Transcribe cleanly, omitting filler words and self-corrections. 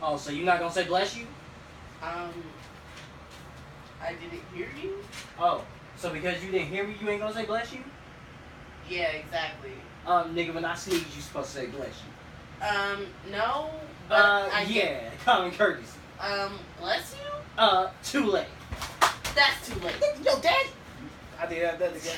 Oh, so you're not gonna say bless you? I didn't hear you. Oh, so because you didn't hear me, you ain't gonna say bless you? Yeah, exactly. Nigga, when I sneeze, you supposed to say bless you. No, but yeah, common courtesy. Bless you? Too late. That's too late. Yo, daddy! I did that again.